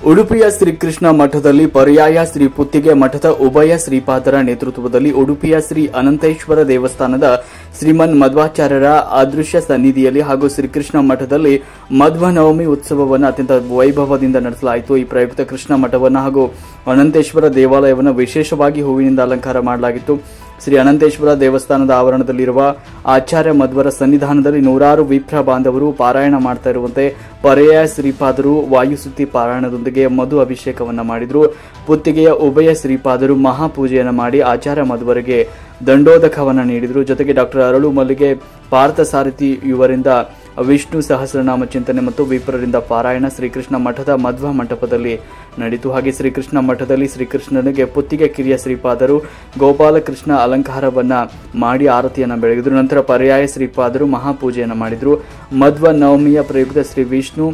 ಉಡುಪಿಯ ಶ್ರೀಕೃಷ್ಣ ಮಠದಲ್ಲಿ ಪರ್ಯಾಯ ಶ್ರೀ ಪುತ್ತಿಗೆ ಮಠದ ಉಭಯ ಶ್ರೀಪಾದರ ನೇತೃತ್ವದಲ್ಲಿ ಉಡುಪಿಯ ಶ್ರೀ ಅನಂತೇಶ್ವರ ದೇವಸ್ಥಾನದ ಶ್ರೀಮನ್ ಮಧ್ವಾಚಾರ್ಯರ ಅದೃಶ್ಯ ಸನ್ನಿಧಿಯಲ್ಲಿ ಹಾಗೂ ಶ್ರೀಕೃಷ್ಣ ಮಠದಲ್ಲಿ ಮಧ್ವ ನವಮಿ ಉತ್ಸವವನ್ನು ಅತ್ಯಂತ ವೈಭವದಿಂದ ನಡೆಸಲಾಯಿತು. ಈ ಪ್ರಯುಕ್ತ ಕೃಷ್ಣ ಮಠವನ್ನು ಹಾಗೂ ಅನಂತೇಶ್ವರ ದೇವಾಲಯವನ್ನು ವಿಶೇಷವಾಗಿ ಹೂವಿನಿಂದ ಅಲಂಕಾರ ಮಾಡಲಾಗಿತ್ತು. ಶ್ರೀ ಅನಂತೇಶ್ವರ ದೇವಸ್ಥಾನದ ಆವರಣದಲ್ಲಿರುವ ಆಚಾರ್ಯ ಮಧ್ವರ ಸನ್ನಿಧಾನದಲ್ಲಿ ನೂರಾರು ವಿಪ್ರ ಬಾಂಧವರು ಪಾರಾಯಣ ಮಾಡ್ತಾ ಇರುವಂತೆ ಪರ್ಯಾಯ ಶ್ರೀಪಾದರು ವಾಯುಸುತ್ತಿ ಪಾರಾಯಣದೊಂದಿಗೆ ಮಧು ಅಭಿಷೇಕವನ್ನ ಮಾಡಿದ್ರು. ಪುತ್ತಿಗೆಯ ಉಭಯ ಶ್ರೀಪಾದರು ಮಹಾಪೂಜೆಯನ್ನು ಮಾಡಿ ಆಚಾರ್ಯ ಮಧ್ವರಿಗೆ ದಂಡೋದಕವನ್ನ ನೀಡಿದರು. ಜೊತೆಗೆ ಡಾಕ್ಟರ್ ಅರಳು ಮಲ್ಲಿಗೆ, ಪಾರ್ಥಸಾರಥಿ ಇವರಿಂದ ವಿಷ್ಣು ಸಹಸ್ರನಾಮ ಚಿಂತನೆ ಮತ್ತು ವಿಪ್ರರಿಂದ ಪಾರಾಯಣ ಶ್ರೀಕೃಷ್ಣ ಮಠದ ಮಧ್ವ ಮಂಟಪದಲ್ಲಿ ನಡೆಯಿತು. ಹಾಗೆ ಶ್ರೀಕೃಷ್ಣ ಮಠದಲ್ಲಿ ಶ್ರೀಕೃಷ್ಣನಿಗೆ ಪುತ್ತಿಗೆ ಕಿರಿಯ ಶ್ರೀಪಾದರು ಗೋಪಾಲಕೃಷ್ಣ ಅಲಂಕಾರವನ್ನ ಮಾಡಿ ಆರತಿಯನ್ನ ಬೆಳಗಿದ್ರು. ನಂತರ ಪರ್ಯಾಯ ಶ್ರೀಪಾದರು ಮಹಾಪೂಜೆಯನ್ನು ಮಾಡಿದ್ರು. ಮಧ್ವ ನವಮಿಯ ಪ್ರಯುಕ್ತ ಶ್ರೀ ವಿಷ್ಣು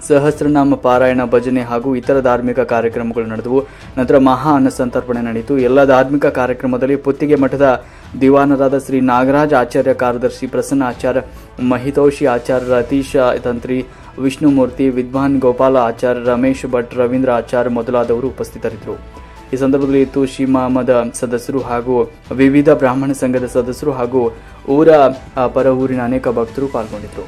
ಸಹಸ್ರನಾಮ ಪಾರಾಯಣ, ಭಜನೆ ಹಾಗೂ ಇತರ ಧಾರ್ಮಿಕ ಕಾರ್ಯಕ್ರಮಗಳು ನಡೆದವು. ನಂತರ ಮಹಾ ಅನ್ನ ಸಂತರ್ಪಣೆ ನಡೆಯಿತು. ಎಲ್ಲ ಧಾರ್ಮಿಕ ಕಾರ್ಯಕ್ರಮದಲ್ಲಿ ಪುತ್ತಿಗೆ ಮಠದ ದಿವಾನರಾದ ಶ್ರೀ ನಾಗರಾಜ ಆಚಾರ್ಯ, ಕಾರ್ಯದರ್ಶಿ ಪ್ರಸನ್ನ ಆಚಾರ್ಯ, ಮಹಿತೋಷಿ ಆಚಾರ್ಯ, ರತೀಶ ತಂತ್ರಿ, ವಿಷ್ಣುಮೂರ್ತಿ, ವಿದ್ವಾನ್ ಗೋಪಾಲ ಆಚಾರ್ಯ, ರಮೇಶ್ ಭಟ್, ರವೀಂದ್ರ ಆಚಾರ್ಯ ಮೊದಲಾದವರು ಉಪಸ್ಥಿತರಿದ್ದರು. ಈ ಸಂದರ್ಭದಲ್ಲಿ ತುಳಸಿ ಮಹಮ್ಮದ ಸದಸ್ಯರು ಹಾಗೂ ವಿವಿಧ ಬ್ರಾಹ್ಮಣ ಸಂಘದ ಸದಸ್ಯರು ಹಾಗೂ ಪರ ಊರಿನ ಅನೇಕ ಭಕ್ತರು ಪಾಲ್ಗೊಂಡಿದ್ದರು.